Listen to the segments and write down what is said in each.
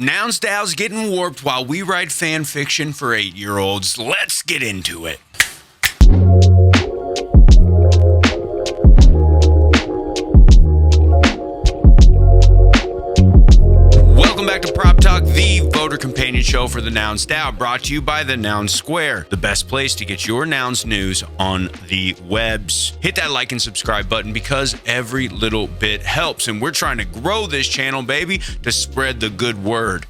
Nouns DAO's getting warped while we write fan fiction for 8-year-olds. Let's get into it. Welcome back to Prop Talk, the voter companion show for the Nouns DAO, brought to you by the Nouns Square, the best place to get your nouns news on the webs. Hit that like and subscribe button because every little bit helps, and we're trying to grow this channel, baby, to spread the good word.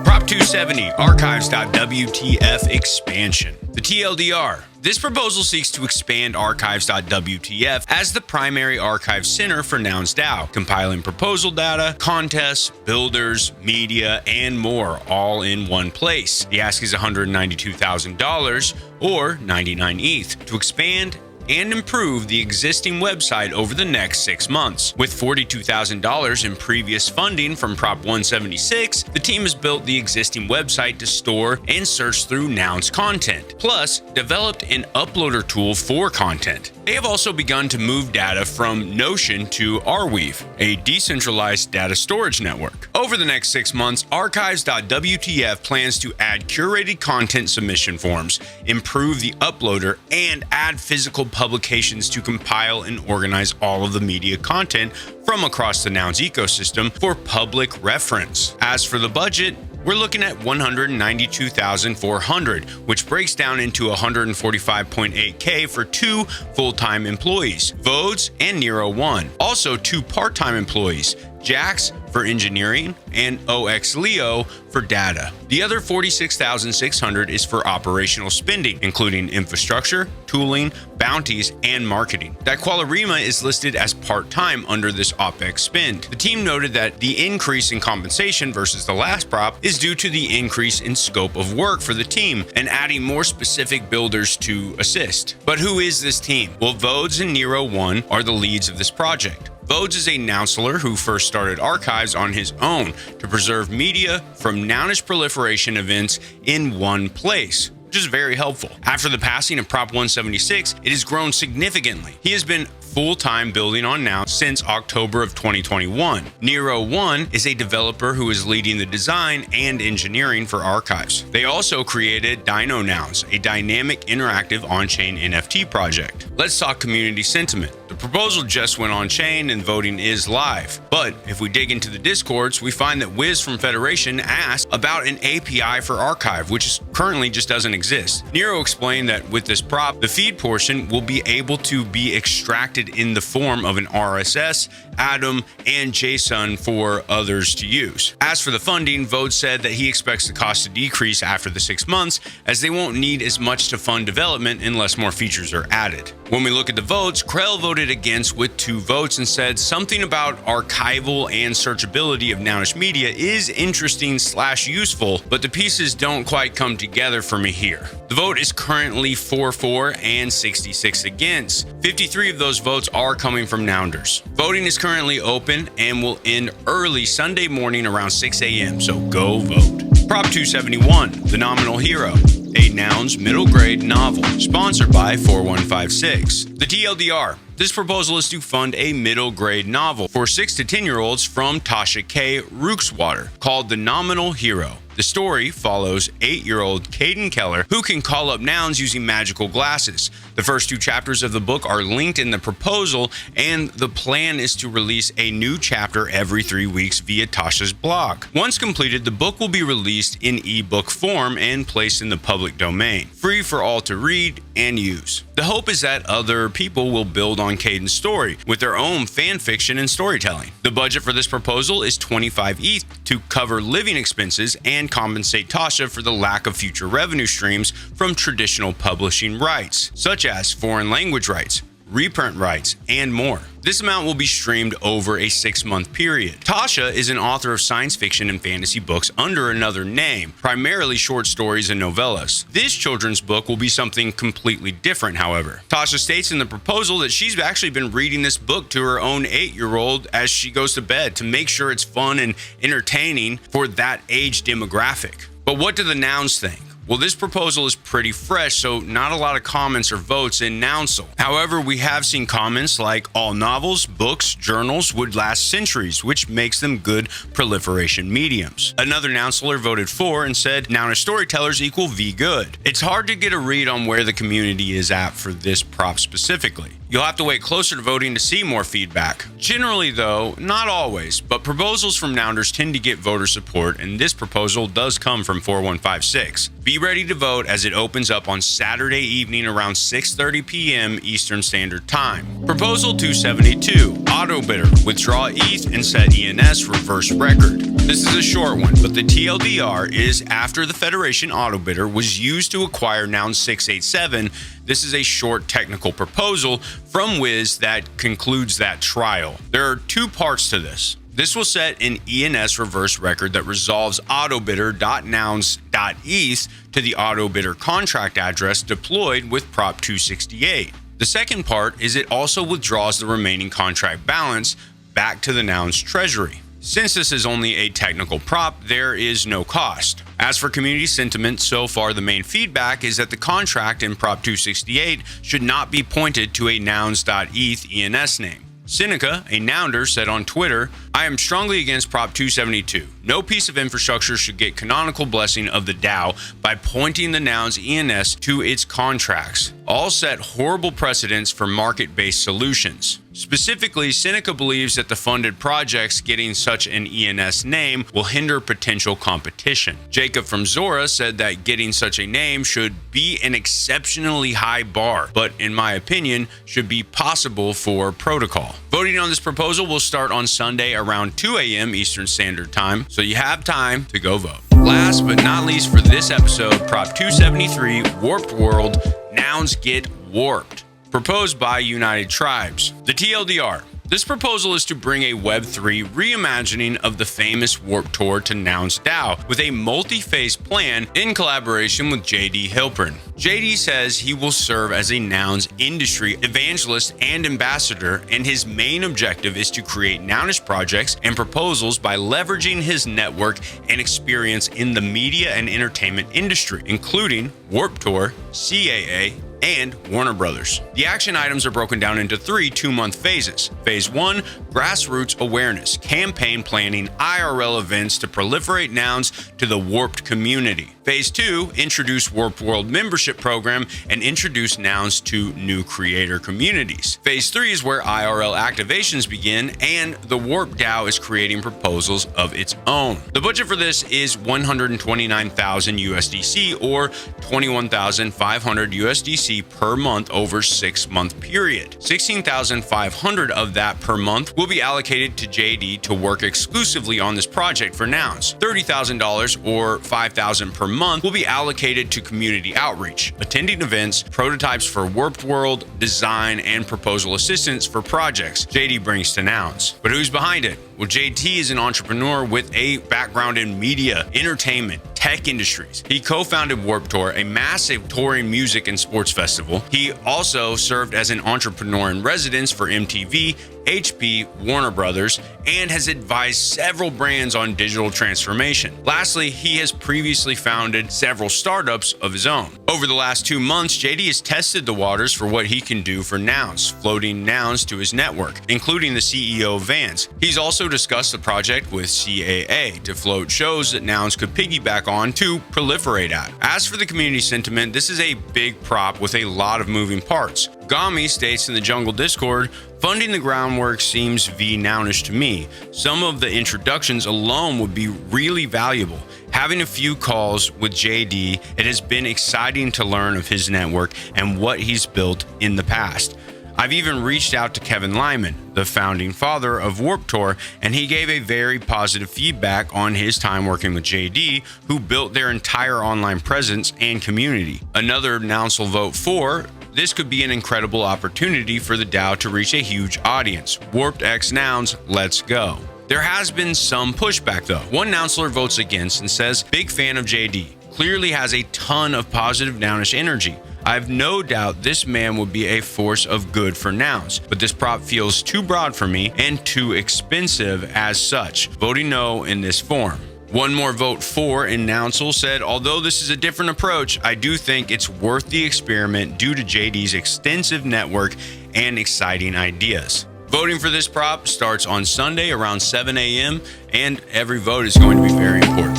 Prop 270, Archives.wtf expansion. The TLDR. This proposal seeks to expand Archives.wtf as the primary archive center for Nouns DAO, compiling proposal data, contests, builders, media, and more, all in one place. The ask is $192,000 or 99 ETH to expand and improve the existing website over the next 6 months. With $42,000 in previous funding from Prop 176, the team has built the existing website to store and search through Nouns content, plus developed an uploader tool for content. They have also begun to move data from Notion to Arweave, a decentralized data storage network. Over the next 6 months, Archives.wtf plans to add curated content submission forms, improve the uploader, and add physical publications to compile and organize all of the media content from across the Nouns ecosystem for public reference. As for the budget, we're looking at $192,400, which breaks down into $145.8K for 2 full-time employees, Vodes and Nero 1. Also 2 part-time employees, Jax for engineering and OX Leo for data. The other $46,600 is for operational spending, including infrastructure, tooling, bounties, and marketing. Daqualarima is listed as part-time under this OPEX spend. The team noted that the increase in compensation versus the last prop is due to the increase in scope of work for the team and adding more specific builders to assist. But who is this team? Well, Vodes and Nero 1 are the leads of this project. Vodes is a nounceler who first started Archives on his own to preserve media from nounish proliferation events in one place, which is very helpful. After the passing of Prop 176, it has grown significantly. He has been full-time building on Nouns since October of 2021. Nero 1 is a developer who is leading the design and engineering for Archives. They also created Dino Nouns, a dynamic interactive on-chain NFT project. Let's talk community sentiment. The proposal just went on-chain and voting is live. But if we dig into the discords, we find that Wiz from Federation asked about an API for Archive, which currently just doesn't exist. Nero explained that with this prop, the feed portion will be able to be extracted in the form of an RSS, Atom, and JSON for others to use. As for the funding, Vode said that he expects the cost to decrease after the 6 months, as they won't need as much to fund development unless more features are added. When we look at the votes, Krell voted against with 2 votes and said something about archival and searchability of nounish media is interesting/useful, but the pieces don't quite come together for me here. The vote is currently 4-4 and 66 against. 53 of those votes are coming from Nounders. Voting is currently open and will end early Sunday morning around 6 a.m., so go vote. Prop 271, The Nominal Hero, a Nouns middle grade novel, sponsored by 4156. The TLDR. This proposal is to fund a middle grade novel for 6 to 10-year-olds from Tasha K. Rookswater called The Nominal Hero. The story follows 8-year-old Caden Keller, who can call up nouns using magical glasses. The first 2 chapters of the book are linked in the proposal, and the plan is to release a new chapter every 3 weeks via Tasha's blog. Once completed, the book will be released in ebook form and placed in the public domain, free for all to read and use. The hope is that other people will build on Caden's story with their own fan fiction and storytelling. The budget for this proposal is 25 ETH to cover living expenses and compensate Tasha for the lack of future revenue streams from traditional publishing rights, such as foreign language rights, reprint rights, and more. This amount will be streamed over a 6-month period. Tasha is an author of science fiction and fantasy books under another name, primarily short stories and novellas. This children's book will be something completely different, however. Tasha states in the proposal that she's actually been reading this book to her own 8-year-old as she goes to bed to make sure it's fun and entertaining for that age demographic. But what do the nouns think? Well, this proposal is pretty fresh, so not a lot of comments or votes in Nounsel. However, we have seen comments like all novels, books, journals would last centuries, which makes them good proliferation mediums. Another Nounseler voted for and said nounish storytellers equal V good. It's hard to get a read on where the community is at for this prop specifically. You'll have to wait closer to voting to see more feedback. Generally though, not always, but proposals from Nounders tend to get voter support, and this proposal does come from 4156. Be ready to vote as it opens up on Saturday evening around 6:30 p.m. Eastern Standard Time. Proposal 272, Autobidder, withdraw ETH and set ENS reverse record. This is a short one, but the TLDR is after the Federation Autobidder was used to acquire Noun 687, this is a short technical proposal from Wiz that concludes that trial. There are two parts to this. This will set an ENS reverse record that resolves autobidder.nouns.eth to the autobidder contract address deployed with Prop 268. The second part is it also withdraws the remaining contract balance back to the Nouns treasury. Since this is only a technical prop, there is no cost. As for community sentiment, so far the main feedback is that the contract in Prop 268 should not be pointed to a nouns.eth ENS name. Seneca, a Nounder, said on Twitter, I am strongly against Prop 272. No piece of infrastructure should get canonical blessing of the DAO by pointing the Nouns ENS to its contracts. All set horrible precedents for market-based solutions. Specifically, Seneca believes that the funded projects getting such an ENS name will hinder potential competition. Jacob from Zora said that getting such a name should be an exceptionally high bar, but in my opinion, should be possible for protocol. Voting on this proposal will start on Sunday around 2 a.m. Eastern Standard Time, so you have time to go vote. Last but not least for this episode, Prop 273, Warped World, Nouns Get Warped, proposed by United Tribes. The TLDR. This proposal is to bring a Web3 reimagining of the famous Warped Tour to Nouns DAO with a multi-phase plan in collaboration with JD Hilpern. JD says he will serve as a Nouns industry evangelist and ambassador, and his main objective is to create Nounish projects and proposals by leveraging his network and experience in the media and entertainment industry, including Warped Tour, CAA, and Warner Brothers. The action items are broken down into 3 two-month phases. Phase 1, grassroots awareness, campaign planning, IRL events to proliferate Nouns to the Warped community. Phase 2, introduce WarpedWorld membership program and introduce Nouns to new creator communities. Phase 3 is where IRL activations begin, and the Warped DAO is creating proposals of its own. The budget for this is 129,000 USDC or 21,500 USDC per month over 6-month period. 16,500 of that per month will be allocated to JD to work exclusively on this project for Nouns. $30,000 or $5,000 per month will be allocated to community outreach, attending events, prototypes for WarpedWorld, design, and proposal assistance for projects JD brings to Nouns. But who's behind it? Well, JT is an entrepreneur with a background in media, entertainment, tech industries. He co-founded Warped Tour, a massive touring music and sports festival. He also served as an entrepreneur in residence for MTV, HP, Warner Brothers, and has advised several brands on digital transformation. Lastly, he has previously founded several startups of his own. Over the last 2 months, JD has tested the waters for what he can do for Nouns, floating Nouns to his network, including the CEO of Vans. He's also discussed the project with CAA to float shows that Nouns could piggyback on to proliferate at. As for the community sentiment, this is a big prop with a lot of moving parts. Gami states in the Jungle Discord, funding the groundwork seems V-Nounish to me. Some of the introductions alone would be really valuable. Having a few calls with JD, it has been exciting to learn of his network and what he's built in the past. I've even reached out to Kevin Lyman, the founding father of Warped Tour, and he gave a very positive feedback on his time working with JD, who built their entire online presence and community. Another Nouns will vote for. This could be an incredible opportunity for the DAO to reach a huge audience. Warped X Nouns, let's go. There has been some pushback though. One Nounseler votes against and says, big fan of JD. Clearly has a ton of positive Nounish energy. I have no doubt this man would be a force of good for Nouns, but this prop feels too broad for me and too expensive as such, voting no in this form. One more vote for in Nounsel said, although this is a different approach, I do think it's worth the experiment due to JD's extensive network and exciting ideas. Voting for this prop starts on Sunday around 7 a.m., and every vote is going to be very important.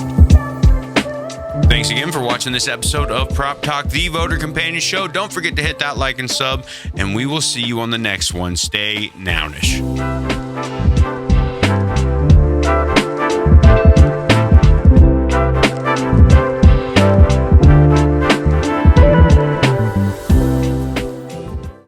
Thanks again for watching this episode of Prop Talk, the Voter Companion Show. Don't forget to hit that like and sub, and we will see you on the next one. Stay Nounish.